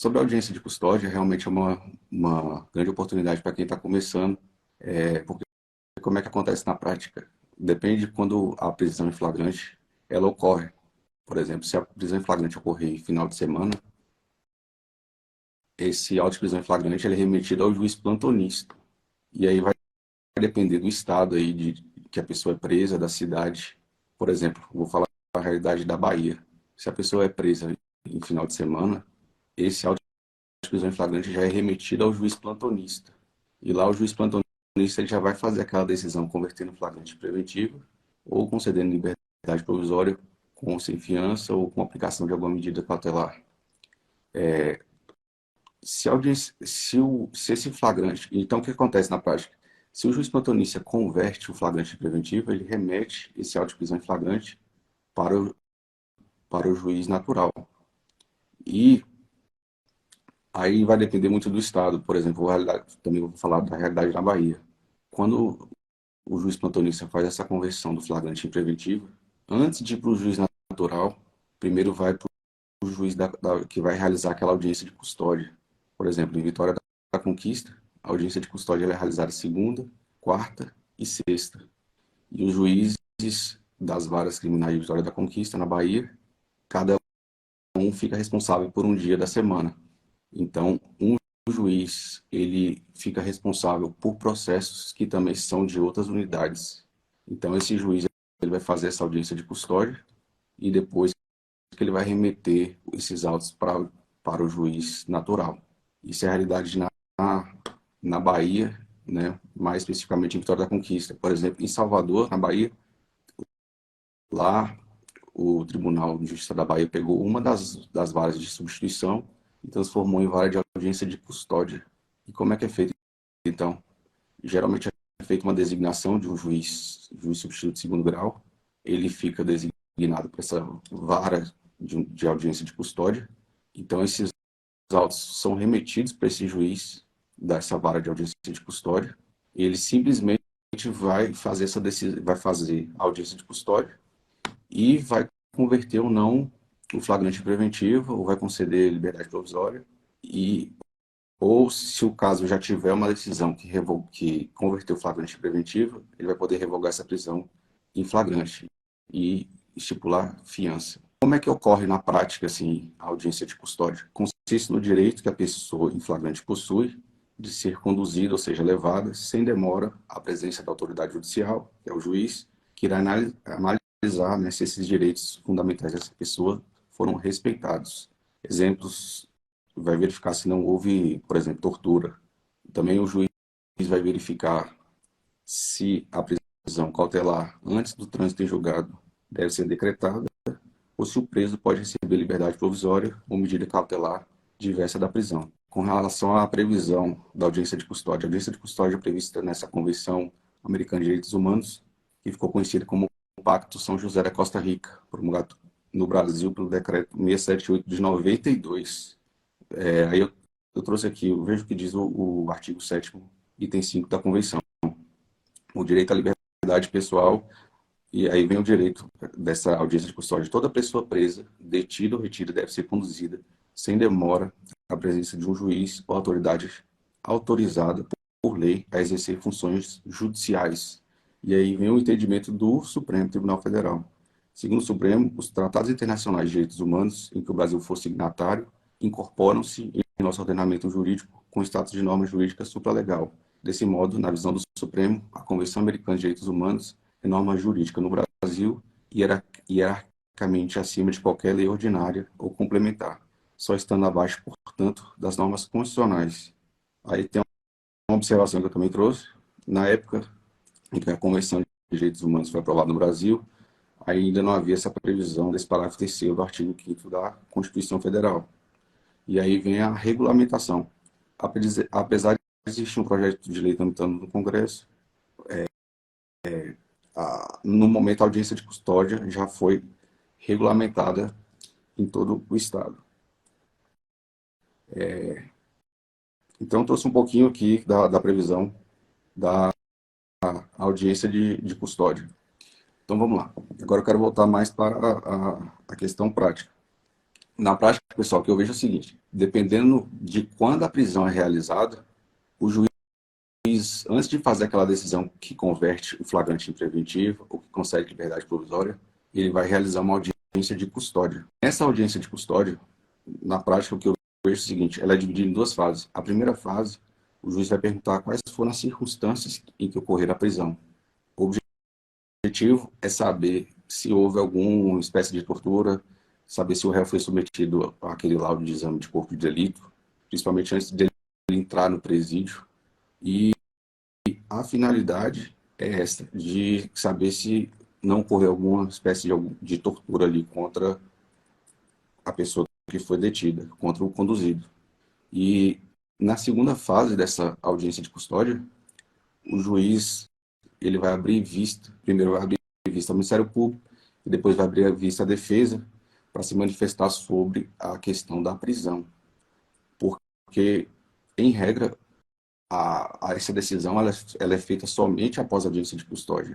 Sobre a audiência de custódia, realmente é uma grande oportunidade para quem está começando, porque como é que acontece na prática? Depende de quando a prisão em flagrante ela ocorre. Por exemplo, se a prisão em flagrante ocorrer em final de semana, esse auto de prisão em flagrante ele é remetido ao juiz plantonista. E aí vai depender do estado aí de que a pessoa é presa, da cidade. Por exemplo, vou falar a realidade da Bahia. Se a pessoa é presa em final de semana, esse auto de prisão em flagrante já é remetido ao juiz plantonista. E lá o juiz plantonista ele já vai fazer aquela decisão convertendo em flagrante preventivo ou concedendo liberdade provisória com sem fiança ou com aplicação de alguma medida cautelar. Se esse flagrante, então o que acontece na prática? Se o juiz plantonista converte o flagrante preventivo, ele remete esse auto de prisão em flagrante para para o juiz natural. E aí vai depender muito do estado. Por exemplo, também vou falar da realidade na Bahia. Quando o juiz plantonista faz essa conversão do flagrante em preventivo, antes de ir para o juiz natural, primeiro vai para o juiz que vai realizar aquela audiência de custódia. Por exemplo, em Vitória da Conquista, a audiência de custódia é realizada segunda, quarta e sexta. E os juízes das varas criminais de Vitória da Conquista, na Bahia, cada um fica responsável por um dia da semana. Então, um juiz ele fica responsável por processos que também são de outras unidades. Então, esse juiz ele vai fazer essa audiência de custódia e depois que ele vai remeter esses autos para o juiz natural. Isso é a realidade na Bahia, né? Mais especificamente em Vitória da Conquista. Por exemplo, em Salvador, na Bahia, lá o Tribunal de Justiça da Bahia pegou uma das varas de substituição e transformou em vara de audiência de custódia. E como é que é feito, então? Geralmente é feita uma designação de um juiz substituto de segundo grau. Ele fica designado para essa vara de audiência de custódia. Então, esses autos são remetidos para esse juiz dessa vara de audiência de custódia. Ele simplesmente vai fazer essa decisão, vai fazer a audiência de custódia e vai converter ou não o flagrante preventivo, ou vai conceder liberdade provisória, ou se o caso já tiver uma decisão que converteu o flagrante preventivo, ele vai poder revogar essa prisão em flagrante e estipular fiança. Como é que ocorre na prática assim, a audiência de custódia? Consiste no direito que a pessoa em flagrante possui de ser conduzida, ou seja, levada, sem demora, à presença da autoridade judicial, que é o juiz, que irá analisar, né, se esses direitos fundamentais dessa pessoa foram respeitados. Exemplos, vai verificar se não houve, por exemplo, tortura. Também o juiz vai verificar se a prisão cautelar antes do trânsito em julgado deve ser decretada ou se o preso pode receber liberdade provisória ou medida cautelar diversa da prisão. Com relação à previsão da audiência de custódia, a audiência de custódia é prevista nessa Convenção Americana de Direitos Humanos, que ficou conhecida como Pacto São José da Costa Rica, promulgado no Brasil pelo decreto 678 de 92. Aí eu trouxe aqui, eu vejo que diz o artigo 7º, item 5 da Convenção. O direito à liberdade pessoal, e aí vem o direito dessa audiência de custódia. Toda pessoa presa, detida ou retida deve ser conduzida sem demora à presença de um juiz ou autoridade autorizada por lei a exercer funções judiciais. E aí vem o entendimento do Supremo Tribunal Federal. Segundo o Supremo, os tratados internacionais de direitos humanos, em que o Brasil for signatário, incorporam-se em nosso ordenamento jurídico com status de norma jurídica supralegal. Desse modo, na visão do Supremo, a Convenção Americana de Direitos Humanos é norma jurídica no Brasil hierarquicamente acima de qualquer lei ordinária ou complementar, só estando abaixo, portanto, das normas constitucionais. Aí tem uma observação que eu também trouxe. Na época em que a Convenção de Direitos Humanos foi aprovada no Brasil, ainda não havia essa previsão desse parágrafo 3º do artigo 5º da Constituição Federal. E aí vem a regulamentação. Apesar de existir um projeto de lei tramitando no Congresso, no momento a audiência de custódia já foi regulamentada em todo o Estado. Então, eu trouxe um pouquinho aqui da previsão da audiência de custódia. Então, vamos lá. Agora eu quero voltar mais para a questão prática. Na prática, pessoal, o que eu vejo é o seguinte: dependendo de quando a prisão é realizada, o juiz, antes de fazer aquela decisão que converte o flagrante em preventivo ou que concede liberdade provisória, ele vai realizar uma audiência de custódia. Nessa audiência de custódia, na prática, o que eu vejo é o seguinte: ela é dividida em duas fases. A primeira fase, o juiz vai perguntar quais foram as circunstâncias em que ocorreu a prisão. O objetivo é saber se houve alguma espécie de tortura, saber se o réu foi submetido àquele laudo de exame de corpo de delito, principalmente antes de ele entrar no presídio. E a finalidade é essa, de saber se não ocorreu alguma espécie de tortura ali contra a pessoa que foi detida, contra o conduzido. E na segunda fase dessa audiência de custódia, o juiz ele vai abrir vista, primeiro vai abrir vista ao Ministério Público e depois vai abrir a vista à defesa para se manifestar sobre a questão da prisão. Porque, em regra, essa decisão ela é feita somente após a audiência de custódia.